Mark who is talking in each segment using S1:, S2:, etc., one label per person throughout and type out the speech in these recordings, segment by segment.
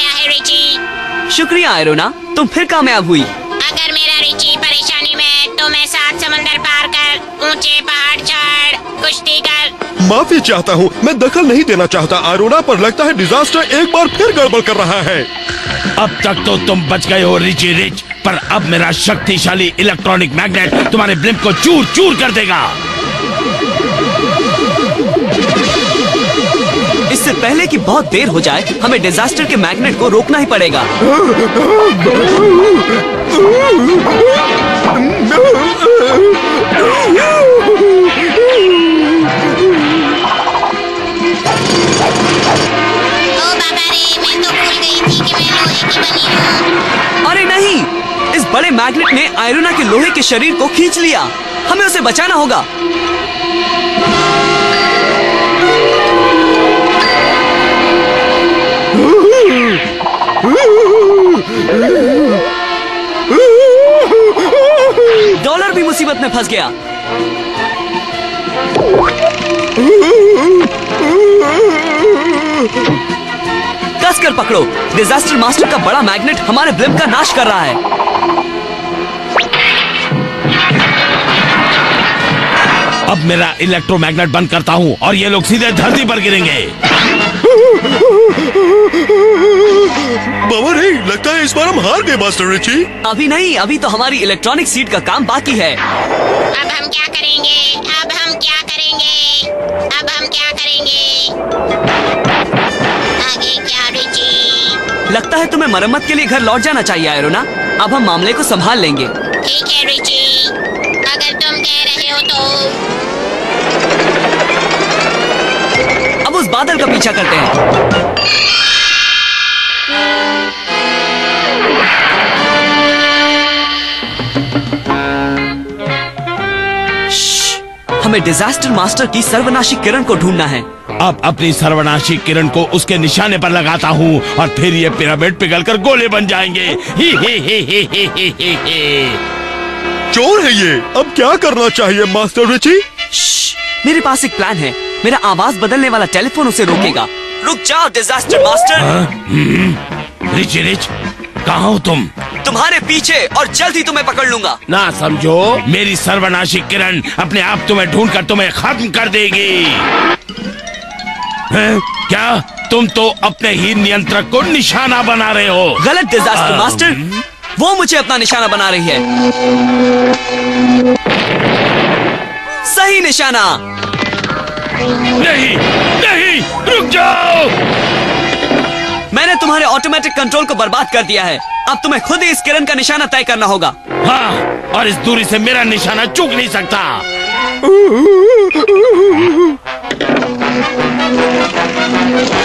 S1: गया है रिची।
S2: शुक्रिया आयरोना, तुम फिर कामयाब हुई।
S1: अगर मेरा रिची परेशानी में तो मैं 7 समंदर पार कर, ऊंचे पहाड़ चढ़, कुश्ती कर।
S3: माफी चाहता हूँ, मैं दखल नहीं देना चाहता आयरोना, पर लगता है डिजास्टर एक बार फिर गड़बड़ कर रहा है।
S4: अब तक तो तुम बच गए हो रिची रिच, पर अब मेरा शक्तिशाली इलेक्ट्रॉनिक मैग्नेट तुम्हारे ब्लिम्प को चूर चूर कर देगा।
S2: इससे पहले कि बहुत देर हो जाए, हमें डिजास्टर के मैग्नेट को रोकना ही पड़ेगा। अरे नहीं, इस बड़े मैग्नेट ने आयरोना के लोहे के शरीर को खींच लिया। हमें उसे बचाना होगा। डॉलर भी मुसीबत में फंस गया। कसकर पकड़ो, डिजास्टर मास्टर का बड़ा मैग्नेट हमारे ब्लिम्प का नाश कर रहा है।
S4: अब मेरा इलेक्ट्रोमैग्नेट बंद करता हूँ और ये लोग सीधे धरती पर गिरेंगे।
S3: बाबा नहीं, लगता है इस बार हम हार गए मास्टर रिची।
S2: अभी नहीं, अभी तो हमारी इलेक्ट्रॉनिक सीट का काम बाकी है।
S1: अब हम क्या करेंगे? अब हम क्या करेंगे? अब हम क्या करेंगे? आगे क्या रिची?
S2: लगता है तुम्हें मरम्मत के लिए घर लौट जाना चाहिए आयरोना। अब हम मामले को संभाल लेंगे।
S1: ठीक है रिची, अगर तुम कह रहे हो तो।
S2: अब उस बादल का पीछा करते हैं। हमें डिजास्टर मास्टर की सर्वनाशी किरण को ढूंढना है।
S4: अब अपनी सर्वनाशी किरण को उसके निशाने पर लगाता हूँ और फिर ये पिरामिड पिघलकर गोले बन जाएंगे। ही ही ही ही ही ही ही ही।
S3: चोर है ये। अब क्या करना चाहिए मास्टर रिची?
S2: मेरे पास एक प्लान है। मेरा आवाज बदलने वाला टेलीफोन उसे रोकेगा। रुक जाओ डिजास्टर मास्टर।
S4: रिची रिच, कहाँ हो तुम?
S2: तुम्हारे पीछे, और जल्द ही तुम्हें पकड़ लूंगा।
S4: ना समझो, मेरी सर्वनाशी किरण अपने आप तुम्हें ढूंढकर तुम्हें खत्म कर देगी। हैं? क्या तुम तो अपने ही नियंत्रक को निशाना बना रहे हो?
S2: गलत डिजास्टर मास्टर, वो मुझे अपना निशाना बना रही है। सही निशाना।
S4: नहीं नहीं, रुक जाओ।
S2: मैंने तुम्हारे ऑटोमेटिक कंट्रोल को बर्बाद कर दिया है। अब तुम्हें खुद ही इस किरण का निशाना तय करना होगा।
S4: हाँ, और इस दूरी से मेरा निशाना चूक नहीं सकता।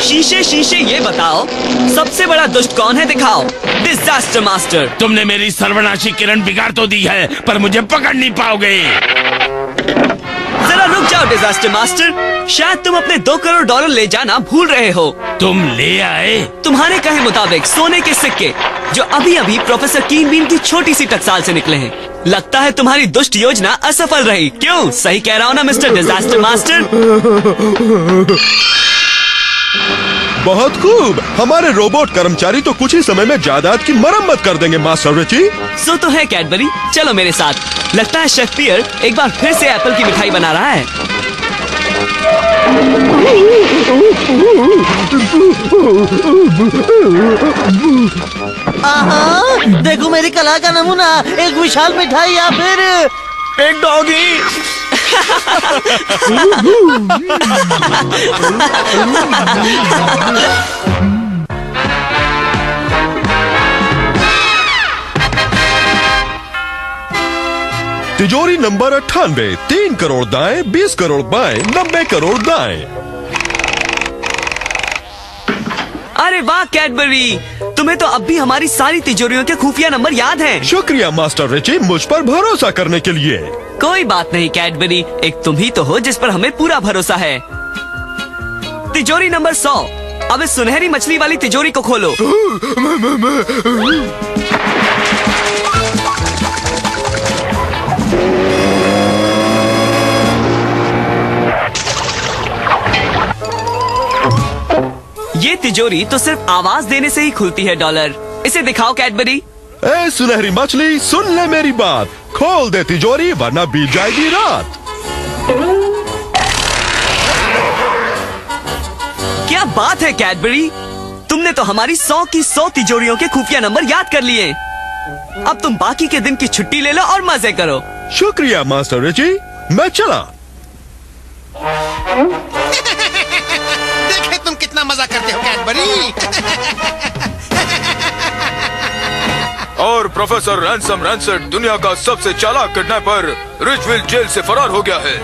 S2: शीशे शीशे ये बताओ, सबसे बड़ा दुष्ट कौन है? दिखाओ। Disaster master.
S4: तुमने मेरी सर्वनाशी किरण बिगाड़ तो दी है, पर मुझे पकड़ नहीं पाओगे।
S2: जरा रुक जाओ डिजास्टर मास्टर, शायद तुम अपने 2 करोड़ डॉलर ले जाना भूल रहे हो।
S4: तुम ले आए?
S2: तुम्हारे कहे मुताबिक सोने के सिक्के, जो अभी अभी प्रोफेसर कीन बीन की छोटी सी टकसाल से निकले हैं। लगता है तुम्हारी दुष्ट योजना असफल रही। क्यों? सही कह रहा हूँ ना मिस्टर डिजास्टर मास्टर?
S3: बहुत खूब, हमारे रोबोट कर्मचारी तो कुछ ही समय में जायदाद की मरम्मत कर देंगे मास्टर रिची।
S2: सो तो है कैडबरी, चलो मेरे साथ। लगता है शेफ पियर एक बार फिर से एप्पल की मिठाई बना रहा है।
S5: आहा, देखो मेरी कला का नमूना, एक विशाल मिठाई या फिर
S3: एक डॉगी। तिजोरी नंबर 98, 3 करोड़ दाएं, 20 करोड़ बाएं, 90 करोड़ दाएं।
S2: अरे वाह कैडबरी, तुम्हें तो अब भी हमारी सारी तिजोरियों के खुफिया नंबर याद हैं।
S3: शुक्रिया मास्टर रिची, मुझ पर भरोसा करने के लिए।
S2: कोई बात नहीं कैडबरी, एक तुम ही तो हो जिस पर हमें पूरा भरोसा है। तिजोरी नंबर 100, अब इस सुनहरी मछली वाली तिजोरी को खोलो। ये तिजोरी तो सिर्फ आवाज देने से ही खुलती है डॉलर। इसे दिखाओ कैडबरी।
S3: ए सुनहरी मछली, सुन ले मेरी बात, खोल दे तिजोरी वरना बीत जाएगी रात।
S2: क्या बात है कैडबरी, तुमने तो हमारी 100 की 100 तिजोरियों के खुफिया नंबर याद कर लिए। अब तुम बाकी के दिन की छुट्टी ले लो और मजे करो।
S3: शुक्रिया मास्टर रिची, मैं चला।
S6: देखे तुम कितना मजा करते हो कैडबरी।
S7: और प्रोफेसर रैंसम रैंसेट दुनिया का सबसे चालाक किडनैपर रिचविल जेल से फरार हो गया है।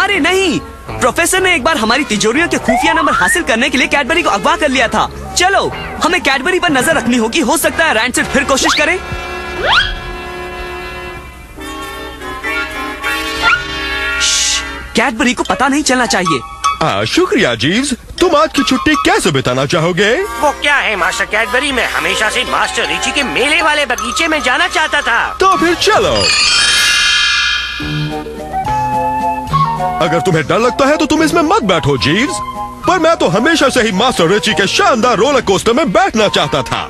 S2: अरे नहीं, प्रोफेसर ने एक बार हमारी तिजोरियों के खुफिया नंबर हासिल करने के लिए कैडबरी को अगवा कर लिया था। चलो, हमें कैडबरी पर नजर रखनी होगी, हो सकता है रैंसेट फिर कोशिश करे। कैडबरी को पता नहीं चलना चाहिए।
S3: शुक्रिया जीव्स, तुम आज की छुट्टी कैसे बिताना चाहोगे?
S8: वो क्या है मास्टर कैडबरी, मैं हमेशा से मास्टर रिची के मेले वाले बगीचे में जाना चाहता था।
S3: तो फिर चलो। अगर तुम्हें डर लगता है तो तुम इसमें मत बैठो जीव्स, पर मैं तो हमेशा से ही मास्टर रिची के शानदार रोलर कोस्टर में बैठना चाहता था।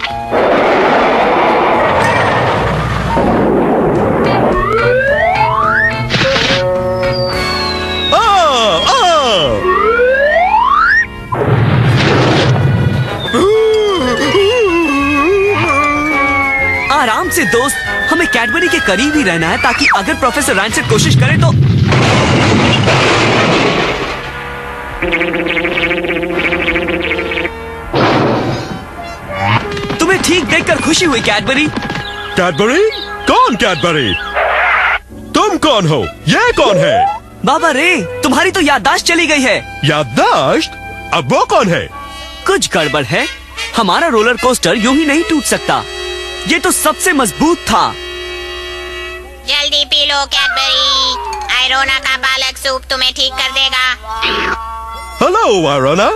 S2: आराम से दोस्त, हमें कैडबरी के करीब ही रहना है ताकि अगर प्रोफेसर रैंसेट कोशिश करे तो। तुम्हें ठीक देखकर खुशी हुई कैडबरी।
S3: कैडबरी? कौन कैडबरी? तुम कौन हो? ये कौन है?
S2: बाबा रे, तुम्हारी तो याददाश्त चली गई है।
S3: याददाश्त? अब वो कौन है?
S2: कुछ गड़बड़ है, हमारा रोलर कोस्टर यूं ही नहीं टूट सकता, ये तो सबसे मजबूत था।
S1: जल्दी पी लो कैडबरी, आयरोना का पालक सूप तुम्हें ठीक कर देगा।
S3: हेलो आयरोना,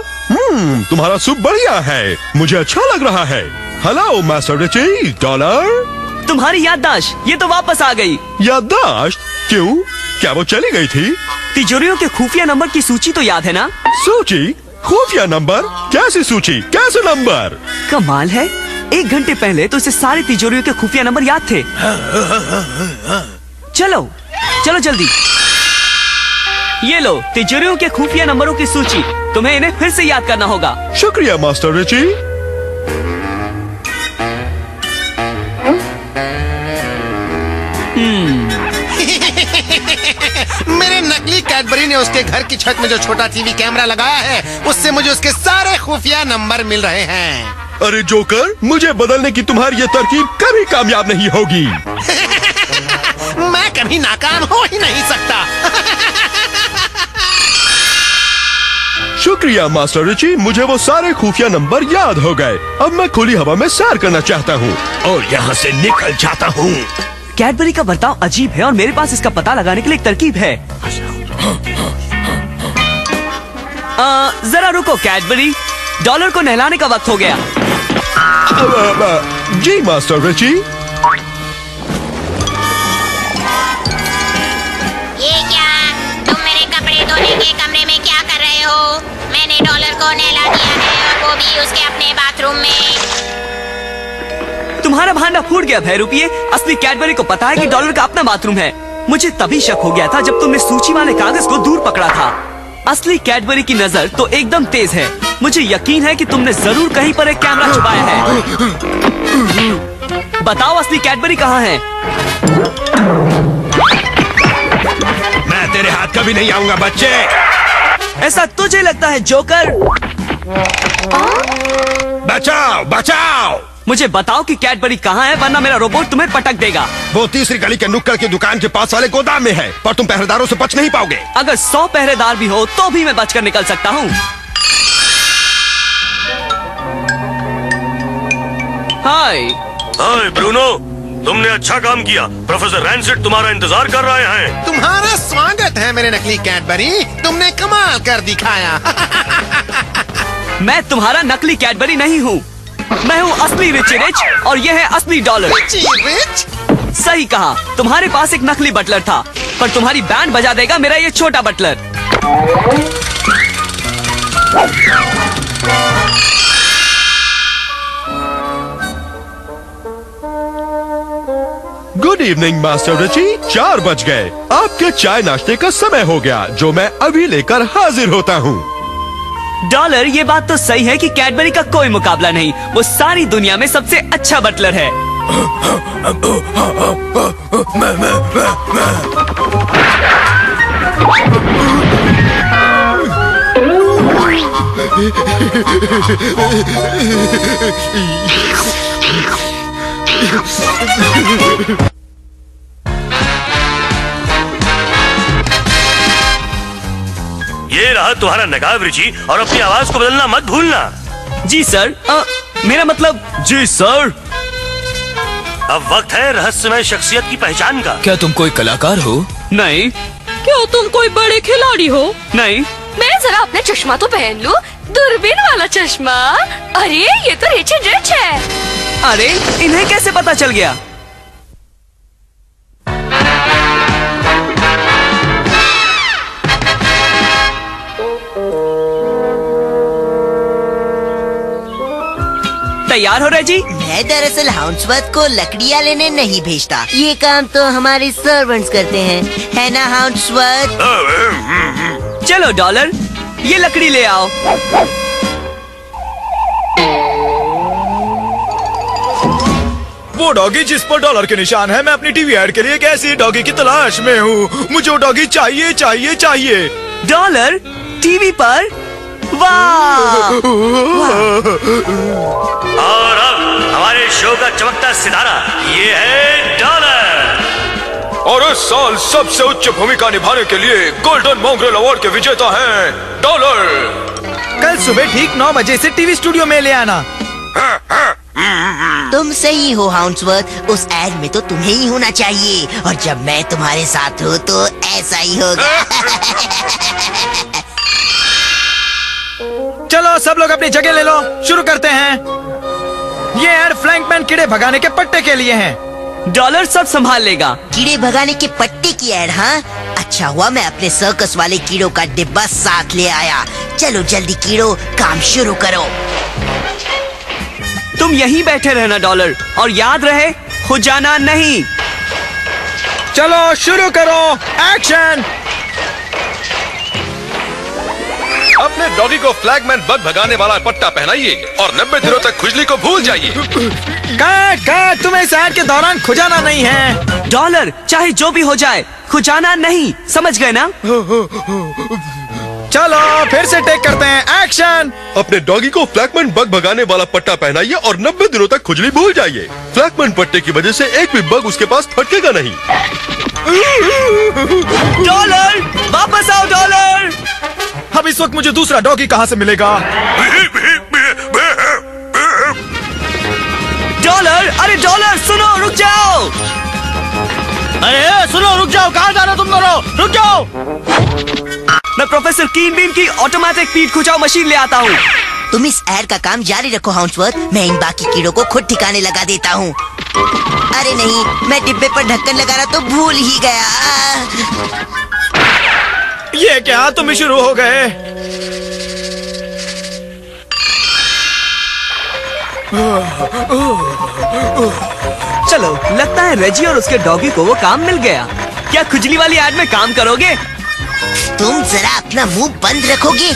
S3: तुम्हारा सूप बढ़िया है, मुझे अच्छा लग रहा है। Hello master Richie, dollar.
S2: तुम्हारी याददाश्त ये तो वापस आ गई।
S3: याददाश्त? क्यों? क्या वो चली गई थी?
S2: तिजोरियों के खुफिया नंबर की सूची तो याद है ना? सूची?
S3: खुफिया नंबर? कैसी सूची? कैसे नंबर?
S2: कमाल है, 1 घंटे पहले तो इसे सारी तिजोरियों के खुफिया नंबर याद थे। चलो चलो जल्दी, ये लो तिजोरियों के खुफिया नंबरों की सूची, तुम्हें इन्हें फिर से याद करना होगा।
S3: शुक्रिया मास्टर रिची।
S6: मेरे नकली कैडबरी ने उसके घर की छत में जो छोटा टीवी कैमरा लगाया है, उससे मुझे उसके सारे खुफिया नंबर मिल रहे हैं।
S3: अरे जोकर, मुझे बदलने की तुम्हारी ये तरकीब कभी कामयाब नहीं होगी।
S6: मैं कभी नाकाम हो ही नहीं सकता।
S3: शुक्रिया मास्टर रिची, मुझे वो सारे खुफिया नंबर याद हो गए। अब मैं खुली हवा में सैर करना चाहता हूँ
S4: और यहाँ से निकल जाता हूँ।
S2: कैडबरी का बर्ताव अजीब है और मेरे पास इसका पता लगाने के लिए एक तरकीब है। जरा रुको कैडबरी, डॉलर को नहलाने का वक्त हो गया।
S3: जी मास्टर रिची।
S1: ये क्या, तुम मेरे कपड़े धोने के कमरे में क्या कर रहे हो? मैंने डॉलर को नहला दिया है और वो भी उसके अपने बाथरूम में।
S2: तुम्हारा भांडा फूट गया भैरूपिये, असली कैडबरी को पता है कि डॉलर का अपना बाथरूम है। मुझे तभी शक हो गया था जब तुमने सूची वाले कागज को दूर पकड़ा था। असली कैडबरी की नजर तो एकदम तेज है, मुझे यकीन है कि तुमने जरूर कहीं पर एक कैमरा छुपाया है। बताओ असली कैडबरी कहाँ है?
S4: मैं तेरे हाथ कभी नहीं आऊंगा बच्चे।
S2: ऐसा तुझे लगता है जोकर?
S4: बचाओ बचाओ,
S2: मुझे बताओ कि कैडबरी कहाँ है, वरना मेरा रोबोट तुम्हें पटक देगा।
S3: वो तीसरी गली के नुक्कड़ की दुकान के पास वाले गोदाम में है, पर तुम पहरेदारों से बच नहीं पाओगे।
S2: अगर 100 पहरेदार भी हो तो भी मैं बचकर निकल सकता हूँ। हाय
S8: ब्रूनो, तुमने अच्छा काम किया। प्रोफेसर रैंसेट तुम्हारा इंतजार कर रहे हैं।
S6: तुम्हारा स्वागत है मेरे नकली कैडबरी, तुमने कमाल कर दिखाया।
S2: मैं तुम्हारा नकली कैडबरी नहीं हूँ, मैं हूँ असली रिची रिच और ये है असली डॉलर।
S6: Richie rich?
S2: सही कहा, तुम्हारे पास एक नकली बटलर था, पर तुम्हारी बैंड बजा देगा मेरा ये छोटा butler.
S3: Good evening master Richie. 4 बज गए। आपके चाय नाश्ते का समय हो गया, जो मैं अभी लेकर हाजिर होता हूँ।
S2: डॉलर, ये बात तो सही है कि कैडबरी का कोई मुकाबला नहीं। वो सारी दुनिया में सबसे अच्छा बटलर है।
S8: ये रहा तुम्हारा नकाब रिची, और अपनी आवाज को बदलना मत भूलना।
S2: जी सर। मेरा मतलब। जी सर।
S8: अब वक्त है रहस्यमय शख्सियत की पहचान का।
S9: क्या तुम कोई कलाकार हो?
S2: नहीं।
S10: क्या तुम कोई बड़े खिलाड़ी हो?
S2: नहीं।
S10: मैं जरा अपना चश्मा तो पहन लूं, दूरबीन वाला चश्मा। अरे ये तो रिचर्ड रिच है।
S2: अरे इन्हें कैसे पता चल गया? तैयार हो रहे जी?
S11: मैं दरअसल हाउंसवर्थ को लकड़ियाँ लेने नहीं भेजता। ये काम तो हमारे सर्वेंट्स करते हैं, है ना हाउंसवर्थ?
S2: चलो डॉलर, ये लकड़ी ले आओ।
S7: वो डॉगी जिस पर डॉलर के निशान है, मैं अपनी टीवी ऐड के लिए एक ऐसी डॉगी की तलाश में हूँ। मुझे वो डॉगी चाहिए चाहिए चाहिए।
S2: डॉलर टीवी पर? वाह!
S8: और अब हमारे शो का चमकता सितारा, ये है डॉलर।
S7: और इस साल सबसे उच्च भूमिका निभाने के लिए गोल्डन मॉन्ग्रेल अवार्ड के विजेता हैं डॉलर।
S9: कल सुबह ठीक 9 बजे से टीवी स्टूडियो में ले आना।
S11: तुम सही हो हाउंसवर्थ, उस एड में तो तुम्हें ही होना चाहिए, और जब मैं तुम्हारे साथ हूँ तो ऐसा ही होगा।
S9: चलो सब लोग अपनी जगह ले लो, शुरू करते हैं। ये एड फ्लैंकमैन कीड़े भगाने के पट्टे के लिए है।
S2: डॉलर सब संभाल लेगा।
S11: कीड़े भगाने के पट्टे की एड? हाँ, अच्छा हुआ मैं अपने सर्कस वाले कीड़ों का डिब्बा साथ ले आया। चलो जल्दी कीड़ों, काम शुरू करो।
S2: तुम यहीं बैठे रहना डॉलर, और याद रहे हो जाना नहीं।
S9: चलो शुरू करो, एक्शन।
S3: अपने डॉगी को फ्लैगमैन बग भगाने वाला पट्टा पहनाइए और 90 दिनों तक खुजली को भूल जाइए।
S9: काट, तुम्हें इस एड के दौरान खुजाना नहीं है।
S2: डॉलर, चाहे जो भी हो जाए, खुजाना नहीं, समझ गए ना?
S9: चलो फिर से टेक करते हैं, एक्शन।
S3: अपने डॉगी को फ्लैगमैन बग भगाने वाला पट्टा पहनाइए और 90 दिनों तक खुजली भूल जाइए। फ्लैगमैन पट्टे की वजह से एक भी बग उसके पास फटकेगा नहीं।
S2: डॉलर, वापस आओ डॉलर।
S9: अब इस वक्त मुझे दूसरा डॉगी कहाँ से मिलेगा?
S2: डॉलर, अरे डॉलर सुनो, रुक जाओ।
S9: अरे सुनो, रुक जाओ, कहाँ जा रहे हो तुम दोनों? रुक जाओ।
S2: मैं प्रोफेसर कीन बीम की ऑटोमेटिक पीठ खुजाऊ मशीन ले आता हूँ।
S11: तुम इस एड का काम जारी रखो हाउंसवर्थ, मैं इन बाकी कीड़ों को खुद ठिकाने लगा देता हूँ। अरे नहीं, मैं डिब्बे पर ढक्कन लगा रहा तो भूल ही गया।
S9: ये क्या, तुम भी शुरू हो गए?
S2: चलो, लगता है रेजी और उसके डॉगी को वो काम मिल गया। क्या खुजली वाली एड में काम करोगे?
S11: तुम जरा अपना मुंह बंद रखोगे?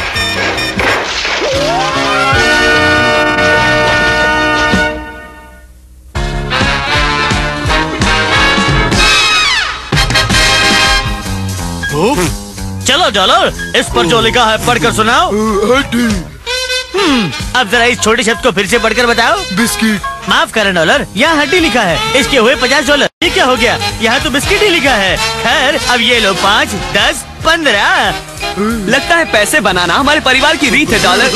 S5: चलो डॉलर, इस पर जो लिखा है पढ़कर सुनाओ। अब जरा इस छोटे शब्द को फिर से पढ़कर बताओ।
S7: बिस्किट।
S5: माफ करें डॉलर, यहाँ हड्डी लिखा है, इसके हुए $50। ये क्या हो गया, यहाँ तो बिस्किट ही लिखा है। खैर अब ये लो 5, 10, 15।
S2: लगता है पैसे बनाना हमारे परिवार की रीत है डॉलर।